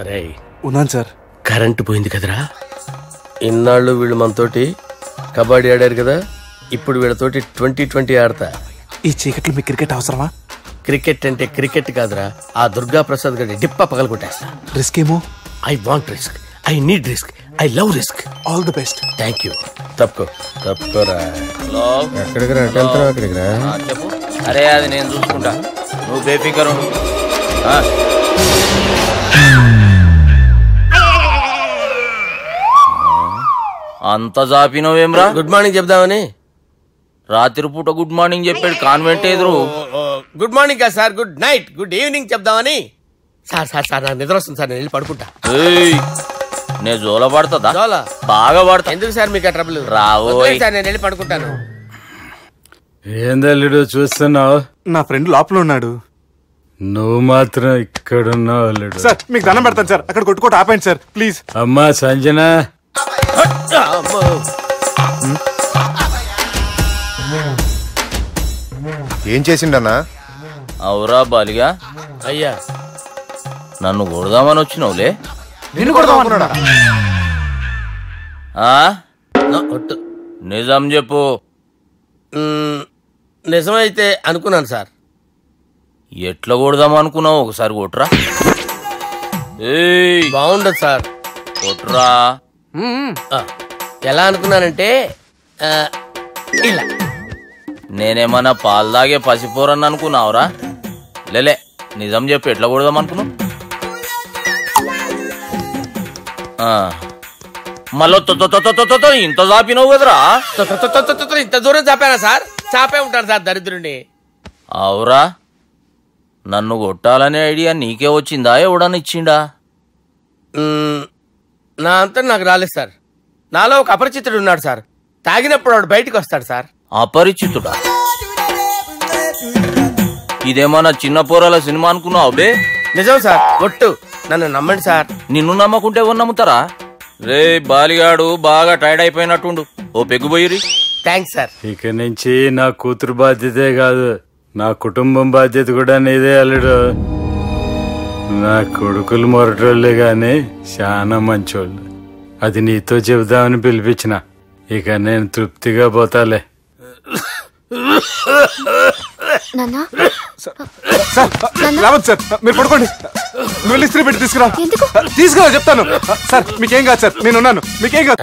అరే ఉన్నాను sir. Current పోయింది కదరా. ఇన్నాళ్ళు వీళ్ళు మనతోటి కబడ్డీ ఆడారు కదా, ఇప్పుడు వీళ్ళతోటి 2020 ఆడతా. ఈ చీకట్లో మీ క్రికెట్ అవసరమా? క్రికెట్ అంటే క్రికెట్ కాదురా, ఆ దుర్గా ప్రసాద్ గారి డిప్ప పగల కొట్టేస్తా. రిస్క్ ఏమో. I want risk, I need risk, I love risk. All the best. Thank you. తప్పుకోరా. ఎక్కడికి రా? అక్కడికి రా. చెప్పు. అరే అది నేను చూసుకుంటా, నువ్వు బేఫికర్ ఉండు. అంత జాపినవేమ్రా? గుడ్ మార్నింగ్ చెప్దామని. రాత్రి పూట గుడ్ మార్నింగ్ చెప్పాడు కాన్వెంట్ ఎదురు. గుడ్ మార్నింగ్ కదా sir, good night, good evening చెప్దామని. సార్ సార్ సార్ నాకు నిద్ర వస్తుంది సార్, నేను వెళ్ళి పడుకుంటా. నేను జోల పడుతుందా? జోల బాగా పడతా. ఎందుకు సార్ మీకు ట్రబుల్? రావు సార్, నేను వెళ్ళి పడుకుంటాను. ఏందల్లుడు చూస్తున్నావు? నా ఫ్రెండ్ లోపల ఉన్నాడు. నువ్వు మాత్రం ఇక్కడున్నావు అల్లుడు. సార్ మీకు దండం పెడతాను సార్, అక్కడ కొట్టుకోట ఆపండి సార్ ప్లీజ్. అమ్మా సంజన, ఏం చేసిండన్నా? అవురా బాలిగా, అయ్యా నన్ను కొడదామని వచ్చినావులే. నిన్ను కొడదామన్నాడా? నిజం చెప్పు. నిజమైతే అనుకున్నాను సార్. ఎట్లా కొడదాం అనుకున్నావు? ఒకసారి కొట్రా. బాగుండదు సార్. కొట్రా. ఎలా అనుకున్నానంటే ఇలా. నేనేమన్నా పాలు తాగే పసిపోరని అనుకున్నావురా? లేలే, నిజం చెప్పు, ఎట్లా కొడదాం అనుకున్నావు? మళ్ళీ ఇంత చాపినావు కదరా? ఇంత దూరం చాపానా సార్? చాపే ఉంటాను సార్ దరిద్రుడిని. అవురా, నన్ను కొట్టాలనే ఐడియా నీకే వచ్చిందా? ఎవడన్నా ఇచ్చిండా? నా అంతా నాకు రాలేదు సార్. నాలో ఒక అపరిచితుడు ఉన్నాడు సార్. తాగినప్పుడు వాడు బయటికి వస్తాడు సార్. అపరిచితుడా? ఇదేమన్నా చిన్న పోరాల సినిమా అనుకున్నావు బే? నిజం సార్, ఒట్టు, నన్ను నమ్మండి సార్. నిన్ను నమ్మకుంటే ఎవరు నమ్ముతారా? రే బాలిగాడు బాగా టైర్డ్ అయిపోయినట్టుండు, ఓ పెగ్గుబోయిరి. Thanks sir. ఇక నుంచి నా కూతురు బాధ్యతే కాదు, నా కుటుంబం బాధ్యత కూడా నీదే అల్లుడు. నా కొడుకులు మొరటోళ్ళే గాని చాలా మంచోళ్ళు. అది నీతో చెబుదామని పిలిపించిన. ఇక నేను తృప్తిగా పోతాలే. రావద్దు సార్, మీరు పడుకోండి. నువ్వు ఇస్త్రీ పెట్టి తీసుకురా చెప్తాను. సార్ మీకేం కాదు సార్, నేనున్నాను, మీకేం కాదు.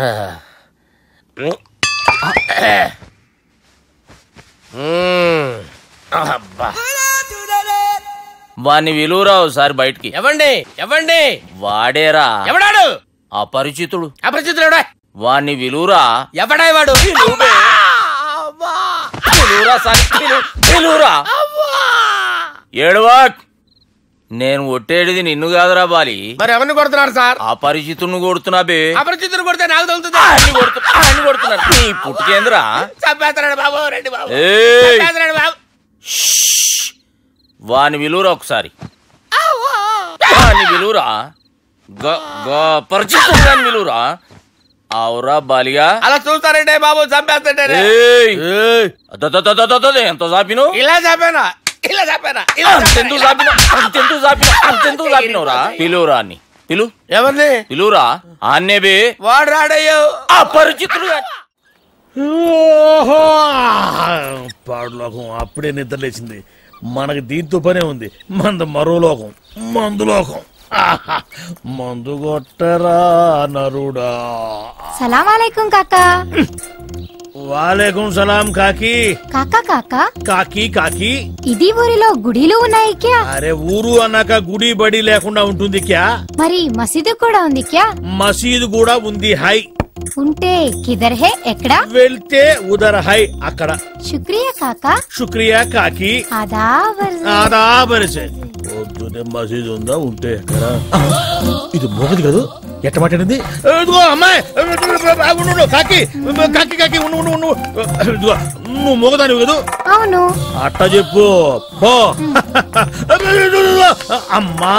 వాణ్ణి విలువరా ఒకసారి బయటికి. ఎవండి వాడేరా. ఎవడాడు? అపరిచితుడు. అపరిచితుడు వాణ్ణి విలువరా. ఎవడా వాడు? ఏడవా. నేను కొట్టేది నిన్ను కాదురా బాలి. మరి ఎవరిని కొడుతున్నారు సార్? అపరిచితుడిని కొడుతున్నా బే. అపరిచితుడు కొడితే నాకు తగులుతుంది. కొడుతున్నారు నీ పుట్టుకేంద్రా. చంపేస్తున్నాడు బాబు, రండి బాబు. వాని విలువరా ఒకసారి. వాని విలువరా. పరిచితుడు అని విలువరా. అవురా బాలిగా. అలా చూస్తారంటే బాబు, చంపేస్తాడే. ఎంత చాపిను? ఇలా చాపానా? ఇలా చాపానా? అంతెందుకు చాపినవురా? పిలువురా అని. పిలు. ఎవరిని పిలువురా. ఆన్నే బే. వాడు రాడయ్యో. అపరిచితుడు. పాడు లోకం అప్పుడే నిద్ర లేచింది. మనకి దీంతో పనే ఉంది. మందు మరో లోకం, మందు లోకం. మందు కొట్టరా నరుడా. సలాం అలైకుం కాకా. వాలేకుం సలాం కాకి. కాకా కాకా. కాకి కాకి. ఇది ఊరిలో గుడిలు ఉన్నాయి క్యా? అరే ఊరు అన్నాక గుడి బడి లేకుండా ఉంటుంది క్యా? మరి మసీదు కూడా ఉంది క్యా? మసీదు కూడా ఉంది. హై ఉంటే కిదర్ హే? ఎక్కడ? వెళ్తే ఉదర్ హై, అక్కడ. శుక్రియా కాకా. శుక్రియా కాకి. ఆదాబర్ పొద్దునే మసీదు ఉందా? ఉంటే ఎక్కడ? ఇది మోగది కదా. ఎట్ట మాట్లాడింది? ఇదిగో అమ్మాయి కాకి కాకి కాకి ఇదిగో నువ్వు మొగదాని కదా? అవును. అట్ట చెప్పు పో. అమ్మా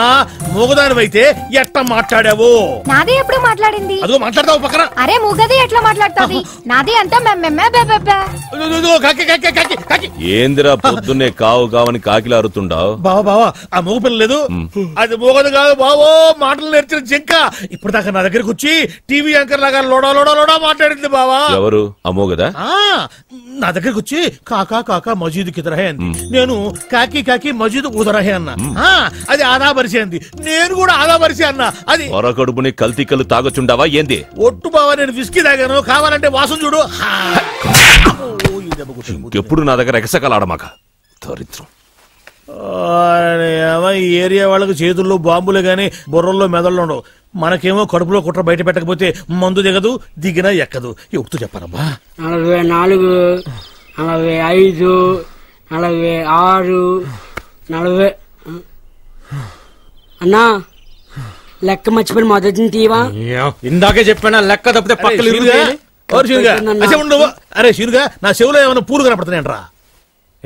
మొగదాని అయితే ఎట్ట మాట్లాడావు? నాది ఎప్పుడు మాట్లాడింది? అదిగో మాట్లాడతావు పక్కన. అరే మూగది ఎట్లా మాట్లాడుతుంది? నాది అంతా కాకి కాకి కాకి కాకి. ఏందిరా పొద్దున్నే కావు కావని కాకిలా అరుతుండావు? బావా ఆ మూగ పిల్ల లేదు, అది మూగది కాదు బావో, మాటలు నేర్చిన జింక. ఇప్పుడు దాకా నా దగ్గరకు వచ్చి టీవీ యాంకర్ లాగా లోడా లోడా లోడా మాట్లాడింది బావా. ఎవరు అమ్మోగదా? నా దగ్గరకు వచ్చి కాకా కాకా మజీద్ కిదరహే అంది. నేను కాకి కాకి మజీద్ ఉదరహే అన్నా. అది ఆదా బరిసే అంది, నేను కూడా ఆదా బరిసే అన్నా. అది పొరకడుపుని కల్తీ కళ్ళు తాగొచ్చుండావా ఏంది? ఒట్టు బావా, నేను విస్కీ తాగాను, కావాలంటే వాసన చూడు. ఎప్పుడు నా దగ్గర ఎగసకలాడమాక దరిద్రం. ఈ ఏరియా వాళ్ళకి చేతుల్లో బాంబులే గాని బుర్రల్లో మెదళ్ళు ఉండవు. మనకేమో కడుపులో కుట్ర బయట పెట్టకపోతే మందు దిగదు, దిగినా ఎక్కదు. ఎప్పుడు చెప్పారమ్మా? 44, 45, 46, 40. అన్నా లెక్క మర్చిపోయి మొదటి తీవా? ఇందాకే చెప్పానా లెక్క తప్పితే పక్కలు. అరే శీరుగా, నా చెవులో ఏమైనా పూలు కనపడుతున్నాయంట్రా?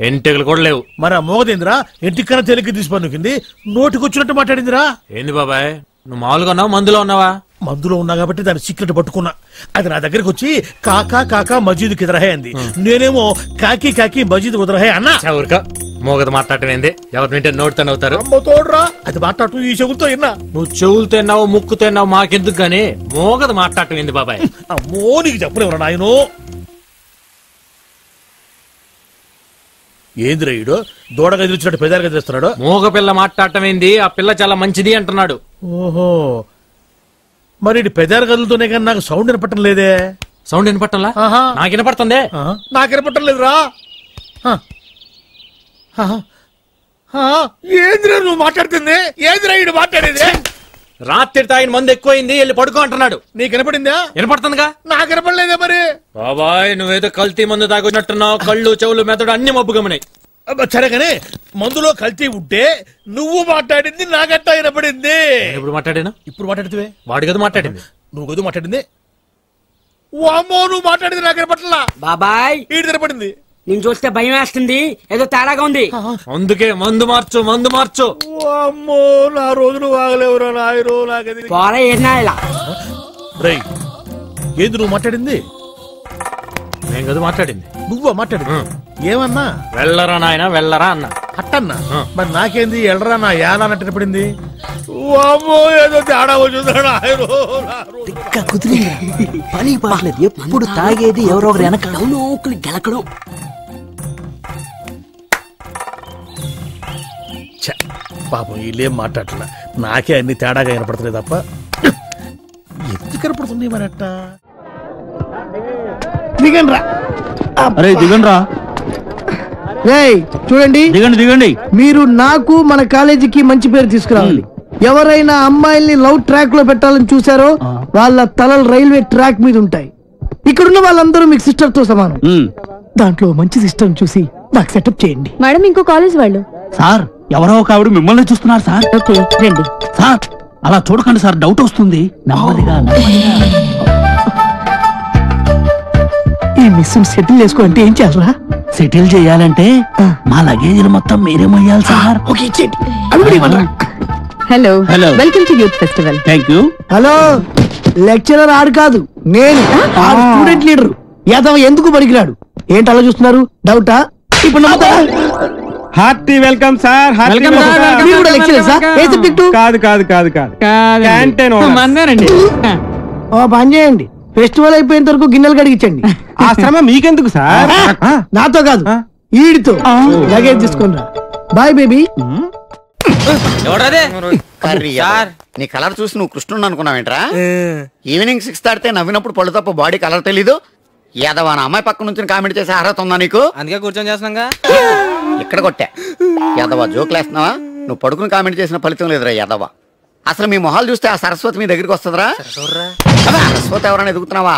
ఎంటికలు కూడా లేవు. మరి ఆ మోగదేంద్రా ఇంటికన్నా తేలిక తీసి పన్నుకింది, నోటికొచ్చినట్టు మాట్లాడిందిరా. ఏంది బాబాయ్, నువ్వు మామూలుగా ఉన్నావు మందులో ఉన్నావా? మందులో ఉన్నా కాబట్టి దాని సీక్రెట్ పట్టుకున్నా. అది నా దగ్గరకు వచ్చి కాకా కాకా మజీద్ కిదరహే అంది, నేనేమో కాకి కాకి మజీద్ ఉదరహే అన్నా. ఊరికా మోగదు మాట్లాడటం ఏంది? ఎవరు వింటే నోటితో అవుతారు. తోడురా, అది మాట్లాడటం ఈ చెవులతో విన్నా. నువ్వు చెవులతో తిన్నావు ముక్కుతో తిన్నావు మాకెందుకు గానీ మోగదు మాట్లాడటం ఏంది బాబాయ్? అమ్మో నీకు చెప్పలేవురా నాయనో. ఏందిరా ఈడు దూడగా ఎదురుచ్చినట్టు పెదాలుగా ఎదురుస్తున్నాడు? మోగ పిల్ల మాట్లాడటం ఏంది? ఆ పిల్ల చాలా మంచిది అంటున్నాడు. ఓహో, మరి ఇటు పెదాలు గదులతోనే కానీ నాకు సౌండ్ వినపట్టం లేదే. సౌండ్ వినపట్టంలా? నాకు వినపడుతుంది. నాకు వినపట్టం లేదురా. ఏందిరా నువ్వు మాట్లాడుతుంది? ఏందిరా ఈడు మాట్లాడేది? రాత్రి తాగిన మందు ఎక్కువైంది, వెళ్ళి పడుకో అంటున్నాడు. నీకు వినపడిందా? వినపడుతుందిగా. నాకు వినపడలేదే. మరి బాబాయ్ నువ్వేదో కల్తీ మందు తాగున్నట్టున్నావు, కళ్ళు చెవులు మెదడు అన్ని మబ్బుగమనాయి. సరే కానీ మందులో కల్తీ ఉంటే నువ్వు మాట్లాడింది నాకట్టా వినపడింది. ఇప్పుడు మాట్లాడాను. ఇప్పుడు మాట్లాడితే వాడి కదా మాట్లాడింది. నువ్వు కదా మాట్లాడింది. వామ్మో, నువ్వు మాట్లాడింది నాకు వినపట్లా. బాబాయ్ ఈడు వినపడింది. నేను చూస్తే భయం వేస్తుంది, ఏదో తేడాగా ఉంది. అందుకే మందు మార్చు మందు మార్చు. వామ్మో, నా రోజులు వాగలేవురా నాయనో. నాకది రై, ఏంది నువ్వు మాట్లాడింది? నేను కదా మాట్లాడింది. నువ్వా మాట్లాడింది? ఏమన్నా? వెళ్ళరా నాయన వెళ్ళరా అన్నా. అట్టన్నా? మరి నాకేంది ఎళ్ళరా నా యాన అన్నట్టు పడింది. వామ్మో, ఏదో తేడా వచ్చిందా పని పాటలేదు, ఎప్పుడు తాగేది ఎవరో ఒకరు వెనక గెలకడం. పాపం వీళ్ళేం మాట్లాడలే, నాకే అన్ని తేడాగా వినపడుతుంది తప్ప ఎందుకు కనపడుతుంది మరి అట్ట. దిగండ్రా. అరే దిగండ్రా. చూడండి దిగండి దిగండి. మీరు నాకు మన కాలేజీకి మంచి పేరు తీసుకురావాలి. ఎవరైనా అమ్మాయిల్ని లవ్ ట్రాక్ లో పెట్టాలని చూసారో వాళ్ళ తలలు రైల్వే ట్రాక్ మీద ఉంటాయి. ఇక్కడున్న వాళ్ళందరూ మీకు సిస్టర్ తో సమానం. దాంట్లో మంచి సిస్టర్ చూసి నాకు సెటప్ చేయండి. మేడం ఇంకో కాలేజ్ వాళ్ళు. సార్ ఎవరో ఒక ఆవిడ మిమ్మల్ని చూస్తున్నారు సార్. రండి సార్. అలా చూడకండి సార్, డౌట్ వస్తుంది. నెమ్మదిగా ఈ మిస్ సెటిల్ చేసుకోవాలంటే ఏం చేయాలరా? సెటిల్ చేయాలంటే మా లగేజీలు మొత్తం మీరే మొయ్యాలి sir. Hello welcome to youth festival. Thank you. Hello, lecturer ఆడు కాదు, నేను స్టూడెంట్ లీడర్. యాదవ ఎందుకు పనికిరాడు? ఏంటి అలా చూస్తున్నారు? డౌటా? ఇప్పుడు నమ్ముతారా? Hearty welcome sir. కాదు కాదు కాదు కాదు, పని చేయండి, ఫెస్టివల్ అయిపోయేంత వరకు గిన్నెలు కడిగించండి. ఆ శ్రమ మీకెందుకు సార్? నాతో కాదు, ఈడితో. లగేజ్ తీసుకుని. Boy baby. నీ కలర్ చూసి నువ్వు కృష్ణుడు అనుకున్నావేంట్రా? ఈవినింగ్ 6 దాటితే నవ్వినప్పుడు పళ్ళు తప్ప బాడీ కలర్ తెలీదు. యాదవా నా అమ్మాయి పక్క నుంచి కామెంట్ చేసే అర్హత ఉందా నీకు? అందుకే కూర్చొని చేస్తున్నాగా. ఇక్కడ కొట్టా యాదవా, జోకులు వేస్తున్నావా? నువ్వు పడుకుని కామెంట్ చేసిన ఫలితం లేదురా యాదవా. అసలు మీ మొహాలు చూస్తే ఆ సరస్వతి మీ దగ్గరికి వస్తుందిరా? సరస్వతి ఎవరైనా ఎదుగుతున్నావా?